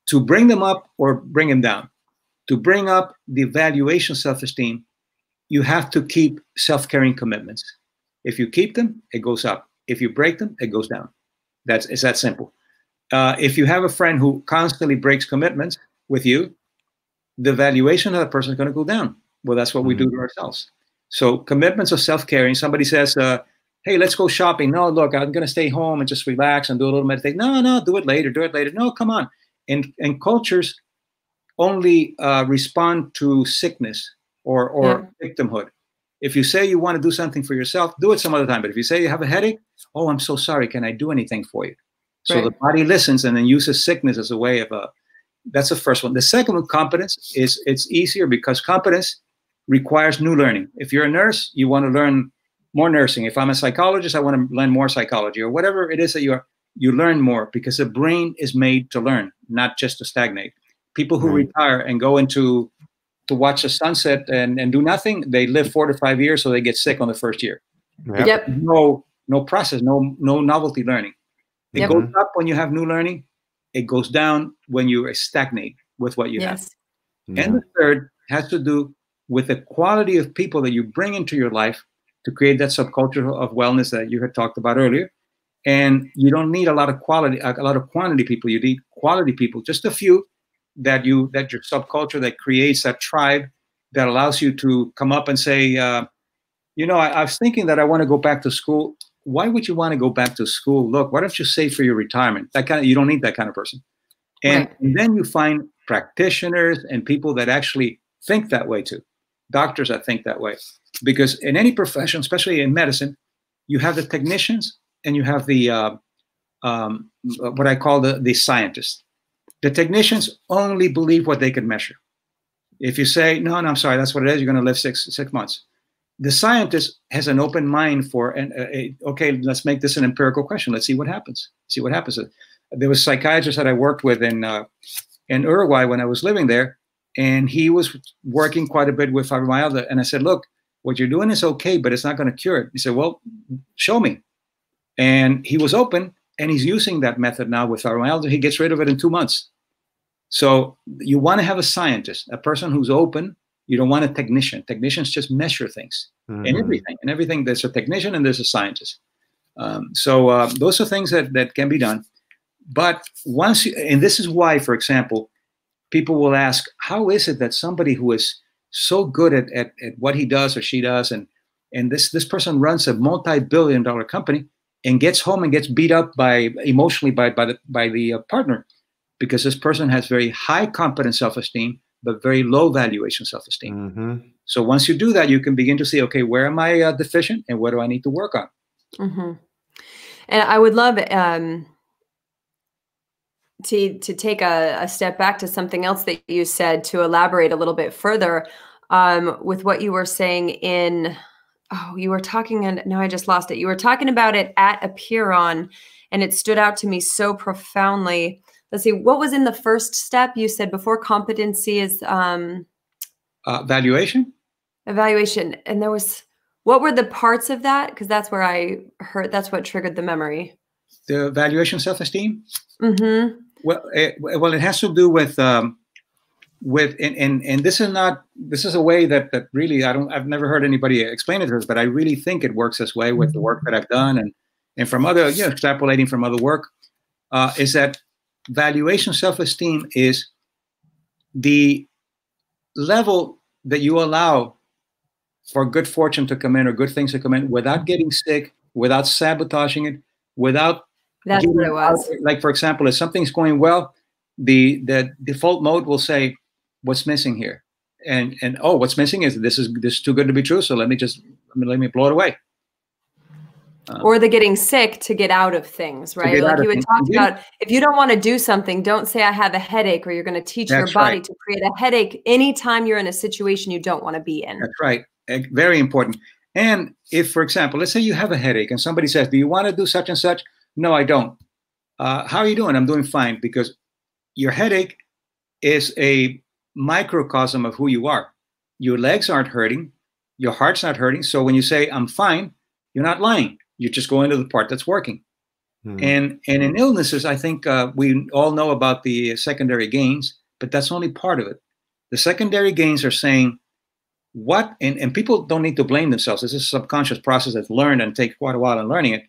[SPEAKER 3] to bring them up or bring them down. To bring up the valuation self-esteem, you have to keep self-caring commitments. If you keep them, it goes up. If you break them, it goes down. It's that simple. If you have a friend who constantly breaks commitments with you, the valuation of that person is going to go down. Well, that's what we do to ourselves. So commitments of self-caring. Somebody says, Hey, let's go shopping. No, look, I'm going to stay home and just relax and do a little meditation. No, do it later. Do it later. No, come on. And cultures only respond to sickness or victimhood. If you say you want to do something for yourself, do it some other time. But if you say you have a headache, oh, I'm so sorry. Can I do anything for you? So the body listens and then uses sickness as a way of that's the first one. The second one, competence, it's easier because competence requires new learning. If you're a nurse, you want to learn more nursing. If I'm a psychologist, I want to learn more psychology, or whatever it is that you learn more, because the brain is made to learn, not just to stagnate. People who retire and go into to watch the sunset and do nothing, they live 4 to 5 years, so they get sick on the first year.
[SPEAKER 1] Yep.
[SPEAKER 3] No process, no novelty learning. It goes up when you have new learning. It goes down when you stagnate with what you have. And the third has to do with the quality of people that you bring into your life to create that subculture of wellness that you had talked about earlier. And you don't need a lot of quantity people. You need quality people, just a few that your subculture that creates that tribe that allows you to come up and say, I was thinking that I want to go back to school. Why would you want to go back to school? Look, why don't you save for your retirement? You don't need that kind of person. And then you find practitioners and people that actually think that way too. Doctors that think that way. Because in any profession, especially in medicine, you have the technicians and you have the what I call the scientists. The technicians only believe what they can measure. If you say, no, I'm sorry, that's what it is, you're going to live six months. The scientist has an open mind for, okay, let's make this an empirical question. Let's see what happens. There was a psychiatrist that I worked with in Uruguay when I was living there, and he was working quite a bit with fibromyalgia. And I said, look, what you're doing is okay, but it's not going to cure it. He said, well, show me. And he was open, and he's using that method now with fibromyalgia. He gets rid of it in 2 months. So you want to have a scientist, a person who's open. You don't want a technician. Technicians just measure things and everything. There's a technician and there's a scientist. So those are things that can be done. But and this is why, for example, people will ask, how is it that somebody who is so good at what he does or she does, and this person runs a multi-billion-dollar company and gets home and gets beat up emotionally by the partner, because this person has very high competent self-esteem, but very low valuation self-esteem. So once you do that, you can begin to see, okay, where am I deficient and what do I need to work on?
[SPEAKER 1] And I would love to take a step back to something else that you said, to elaborate a little bit further with what you were saying you were talking, and now I just lost it. You were talking about it at Apeiron, and it stood out to me so profoundly. Let's see, what was in the first step? You said before competency is
[SPEAKER 3] valuation.
[SPEAKER 1] Evaluation. And what were the parts of that? Because that's where I heard, that's what triggered the memory.
[SPEAKER 3] The valuation self-esteem? Well, it has to do with and this is a way that really I've never heard anybody explain it to us, but I really think it works this way with the work that I've done and from other, extrapolating from other work, is that valuation self-esteem is the level that you allow for good fortune to come in or good things to come in without getting sick, without sabotaging it, without.
[SPEAKER 1] That's what it was.
[SPEAKER 3] Like, for example, if something's going well, the default mode will say, what's missing here? And oh, what's missing is this is too good to be true. So let me blow it away.
[SPEAKER 1] Or the getting sick to get out of things, right? Like you had talked about, if you don't want to do something, don't say I have a headache, or you're going to teach your body to create a headache anytime you're in a situation you don't want to be in.
[SPEAKER 3] That's right. Very important. And if, for example, let's say you have a headache and somebody says, do you want to do such and such? No, I don't. How are you doing? I'm doing fine, because your headache is a microcosm of who you are. Your legs aren't hurting. Your heart's not hurting. So when you say, I'm fine, you're not lying. You just go into the part that's working. And in illnesses, I think we all know about the secondary gains, but that's only part of it. The secondary gains are saying what, and people don't need to blame themselves. This is a subconscious process that's learned and takes quite a while in learning it.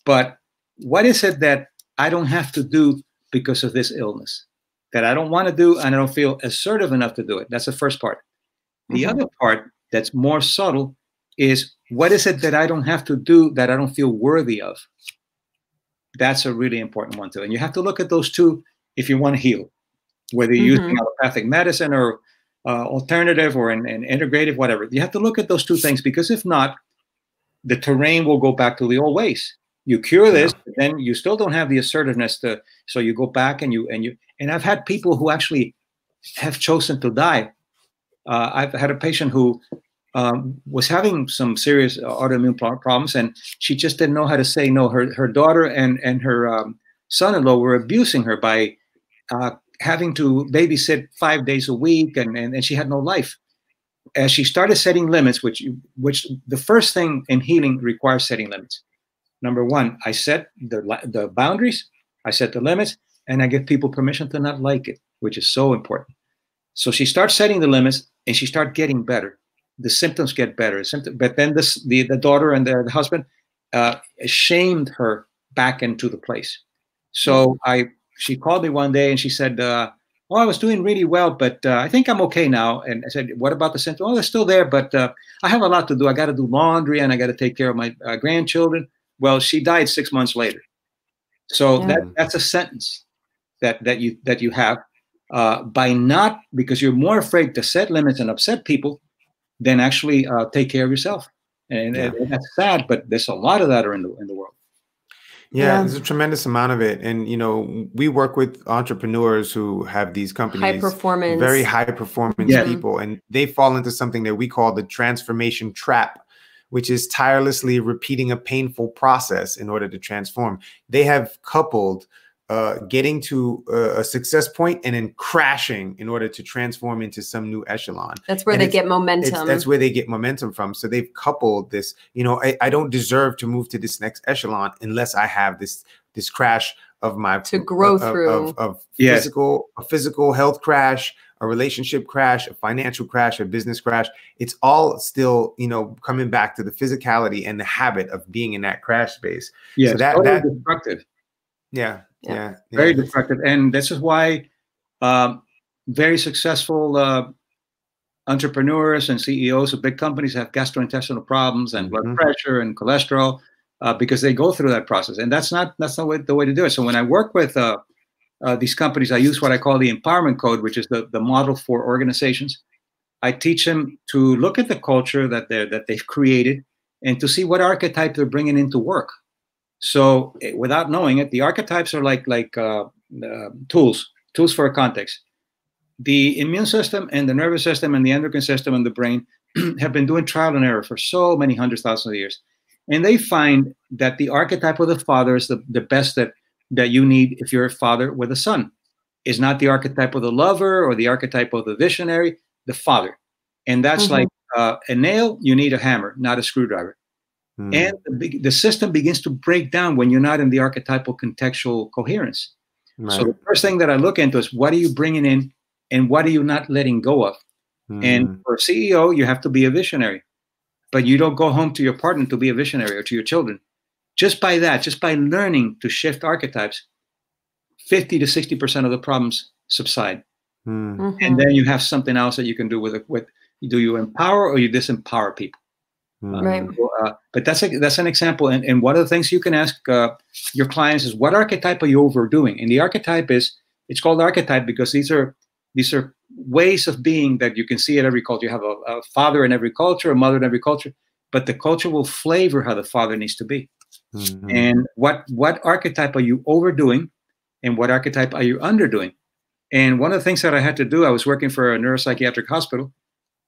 [SPEAKER 3] But what is it that I don't have to do because of this illness, that I don't want to do and I don't feel assertive enough to do it? That's the first part. The other part that's more subtle is What is it that I don't have to do that I don't feel worthy of? That's a really important one too. And you have to look at those two if you want to heal, whether you're using allopathic medicine or alternative or an integrative, whatever. You have to look at those two things, because if not, the terrain will go back to the old ways. You cure this, but then you still don't have the assertiveness so you go back and I've had people who actually have chosen to die. I've had a patient who was having some serious autoimmune problems, and she just didn't know how to say no. Her daughter and her son-in-law were abusing her by having to babysit 5 days a week, and she had no life. As she started setting limits, which the first thing in healing requires setting limits. Number one, I set the boundaries, I set the limits, and I give people permission to not like it, which is so important. So she starts setting the limits, and she starts getting better. The symptoms get better. But then the daughter and the husband shamed her back into the place. So she called me one day and she said, I was doing really well, but I think I'm okay now. And I said, what about the symptoms? Oh, they're still there, but I have a lot to do. I got to do laundry and I got to take care of my grandchildren. Well, she died 6 months later. So that's a sentence that you have by not, because you're more afraid to set limits and upset people than actually take care of yourself. And that's sad, but there's a lot of that in the world.
[SPEAKER 2] Yeah, there's a tremendous amount of it. And, we work with entrepreneurs who have these companies, very high performance people, and they fall into something that we call the transformation trap, which is tirelessly repeating a painful process in order to transform. They have coupled getting to a success point and then crashing in order to transform into some new echelon.
[SPEAKER 1] That's where they get momentum.
[SPEAKER 2] That's where they get momentum from. So they've coupled this, I don't deserve to move to this next echelon unless I have this crash of my
[SPEAKER 1] to grow through
[SPEAKER 2] of a physical health crash, a relationship crash, a financial crash, a business crash. It's all still, coming back to the physicality and the habit of being in that crash space.
[SPEAKER 3] Yeah,
[SPEAKER 2] so
[SPEAKER 3] that's destructive.
[SPEAKER 2] Yeah.
[SPEAKER 3] Very destructive. And this is why very successful entrepreneurs and CEOs of big companies have gastrointestinal problems and blood pressure and cholesterol because they go through that process. And that's not the way to do it. So when I work with these companies, I use what I call the empowerment code, which is the model for organizations. I teach them to look at the culture that they've created and to see what archetype they're bringing into work. So without knowing it, the archetypes are like tools for a context. The immune system and the nervous system and the endocrine system and the brain have been doing trial and error for so many hundreds, thousands of years. And they find that the archetype of the father is the best that you need if you're a father with a son. Is not the archetype of the lover or the archetype of the visionary, the father. And that's like a nail, you need a hammer, not a screwdriver. And the system begins to break down when you're not in the archetypal contextual coherence. Right. So the first thing that I look into is what are you bringing in and what are you not letting go of? And for a CEO, you have to be a visionary. But you don't go home to your partner to be a visionary or to your children. Just by learning to shift archetypes, 50 to 60% of the problems subside. And then you have something else that you can do with do you empower or you disempower people?
[SPEAKER 1] Right.
[SPEAKER 3] But that's an example. And one of the things you can ask your clients is, what archetype are you overdoing? And the archetype it's called archetype because these are ways of being that you can see at every culture. You have a father in every culture, a mother in every culture, but the culture will flavor how the father needs to be. And what archetype are you overdoing and what archetype are you underdoing? And one of the things that I had to do, I was working for a neuropsychiatric hospital,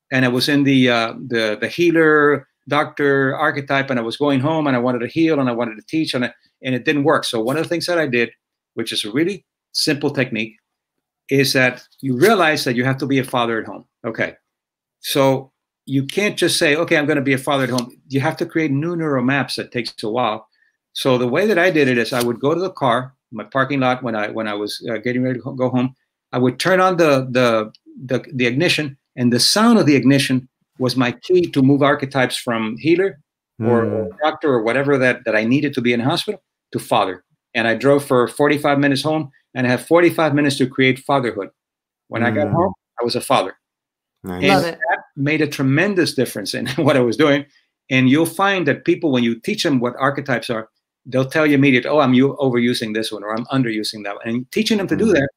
[SPEAKER 3] and I was in the healer doctor archetype, and I was going home and I wanted to heal and I wanted to teach, and it didn't work. So one of the things that I did, which is a really simple technique, is that you realize that you have to be a father at home. Okay. So you can't just say, okay, I'm going to be a father at home. You have to create new neural maps. That takes a while. So the way that I did it is I would go to the car, my parking lot, when I was getting ready to go home. I would turn on the ignition, and the sound of the ignition was my key to move archetypes from healer or doctor or whatever that I needed to be in a hospital to father. And I drove for 45 minutes home, and I had 45 minutes to create fatherhood. When I got home, I was a father. Nice. And that made a tremendous difference in what I was doing. And you'll find that people, when you teach them what archetypes are, they'll tell you immediately, oh, I'm overusing this one, or I'm underusing that one. And teaching them to do that,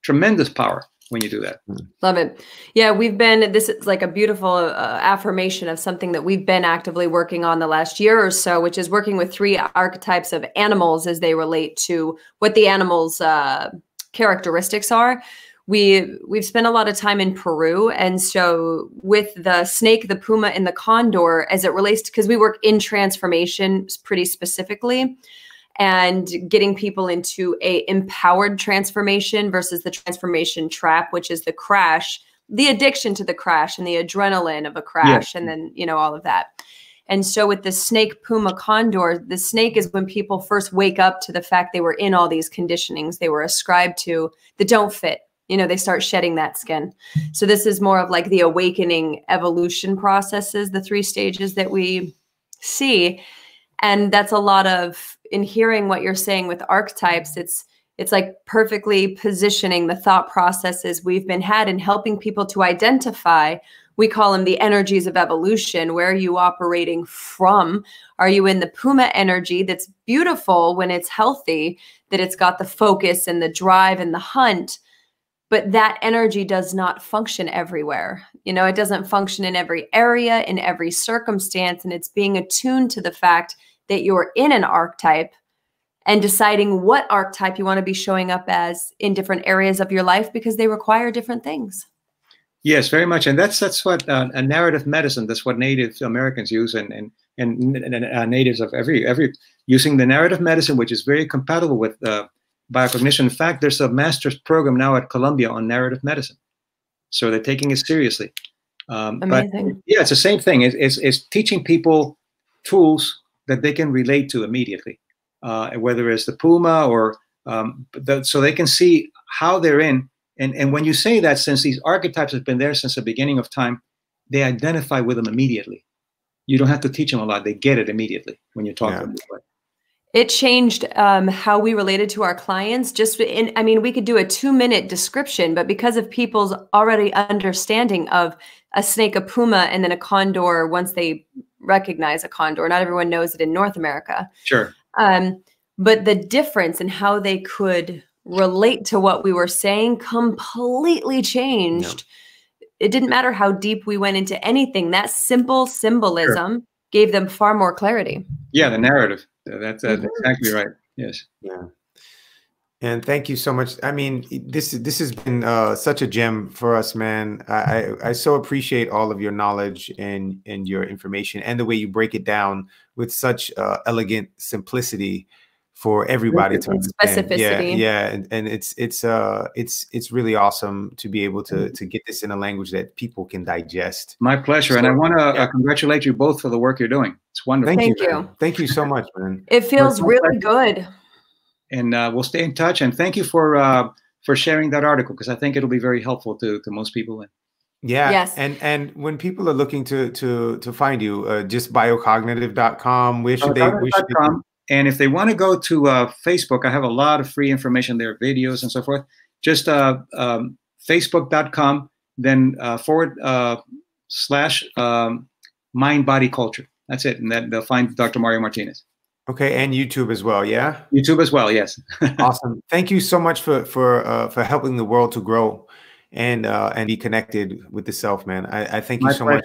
[SPEAKER 3] tremendous power when you do that.
[SPEAKER 1] Love it. Yeah, this is like a beautiful affirmation of something that we've been actively working on the last year or so, which is working with 3 archetypes of animals as they relate to what the animals' characteristics are. We've spent a lot of time in Peru. And so with the snake, the puma, and the condor, as it relates to, because we work in transformation pretty specifically, and getting people into a empowered transformation versus the transformation trap, which is the crash, the addiction to the crash and the adrenaline of a crash. And then, all of that. And so with the snake, puma, condor, the snake is when people first wake up to the fact they were in all these conditionings they were ascribed to that don't fit. They start shedding that skin. So this is more of like the awakening evolution processes, the 3 stages that we see. And that's a lot of, in hearing what you're saying with archetypes, it's like perfectly positioning the thought processes we've been had and helping people to identify. We call them the energies of evolution. Where are you operating from? Are you in the puma energy that's beautiful when it's healthy, that it's got the focus and the drive and the hunt? But that energy does not function everywhere. It doesn't function in every area, in every circumstance. And it's being attuned to the fact that you're in an archetype and deciding what archetype you want to be showing up as in different areas of your life, because they require different things.
[SPEAKER 3] Yes, very much. And that's what a narrative medicine, that's what Native Americans use, and natives of every using the narrative medicine, which is very compatible with biocognition. In fact, there's a master's program now at Columbia on narrative medicine. So they're taking it seriously.
[SPEAKER 1] Amazing.
[SPEAKER 3] But yeah, it's the same thing. It's teaching people tools that they can relate to immediately, whether it's the puma or so they can see how they're in. And when you say that, since these archetypes have been there since the beginning of time, they identify with them immediately. You don't have to teach them a lot. They get it immediately when you talk to them.
[SPEAKER 1] It changed how we related to our clients. We could do a 2-minute description, but because of people's already understanding of a snake, a puma, and then a condor, once they recognize a condor, not everyone knows it in North America.
[SPEAKER 3] Sure.
[SPEAKER 1] But the difference in how they could relate to what we were saying completely changed. No. It didn't matter how deep we went into anything. That simple symbolism gave them far more clarity.
[SPEAKER 3] Yeah, the narrative. That's exactly right. Yes.
[SPEAKER 2] Yeah. And thank you so much. I mean, this has been such a gem for us, man. I so appreciate all of your knowledge and your information and the way you break it down with such elegant simplicity for everybody to understand.
[SPEAKER 1] Specificity.
[SPEAKER 2] Yeah. And it's really awesome to be able to get this in a language that people can digest.
[SPEAKER 3] My pleasure. And I want to congratulate you both for the work you're doing. It's wonderful.
[SPEAKER 1] Thank you.
[SPEAKER 2] Thank you so much, man.
[SPEAKER 1] It feels really good.
[SPEAKER 3] And we'll stay in touch. And thank you for sharing that article, because I think it'll be very helpful to most people.
[SPEAKER 2] Yeah.
[SPEAKER 1] Yes.
[SPEAKER 2] And when people are looking to find you, just biocognitive.com, where should they?
[SPEAKER 3] And if they want to go to Facebook, I have a lot of free information there, videos and so forth. Just facebook.com, then / mind, body, culture. That's it. And then they'll find Dr. Mario Martinez.
[SPEAKER 2] Okay. And YouTube as well. Yeah.
[SPEAKER 3] YouTube as well. Yes.
[SPEAKER 2] Awesome. Thank you so much for helping the world to grow and be connected with the self, man. I thank you so much.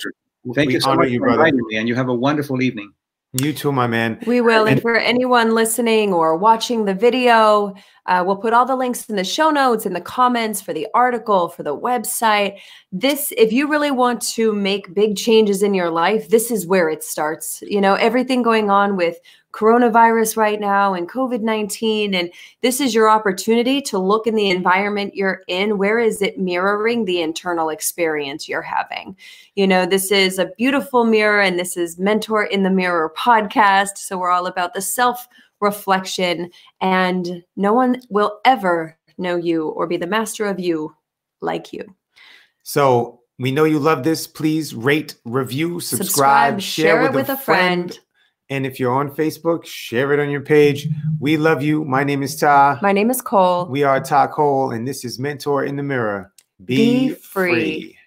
[SPEAKER 3] Thank you so much for inviting me, and you have a wonderful evening.
[SPEAKER 2] You too, my man.
[SPEAKER 1] We will. And for anyone listening or watching the video, we'll put all the links in the show notes, in the comments, for the article, for the website. If you really want to make big changes in your life, this is where it starts. Everything going on with coronavirus right now and COVID-19, and this is your opportunity to look in the environment you're in. Where is it mirroring the internal experience you're having? This is a beautiful mirror, and this is Mentor in the Mirror podcast. So we're all about the self-reflection, and no one will ever know you or be the master of you like you.
[SPEAKER 2] So we know you love this. Please rate, review, subscribe, share it with a friend. And if you're on Facebook, share it on your page. We love you. My name is Ta.
[SPEAKER 1] My name is Cole.
[SPEAKER 2] We are Ta Cole, and this is Mentor in the Mirror. Be free.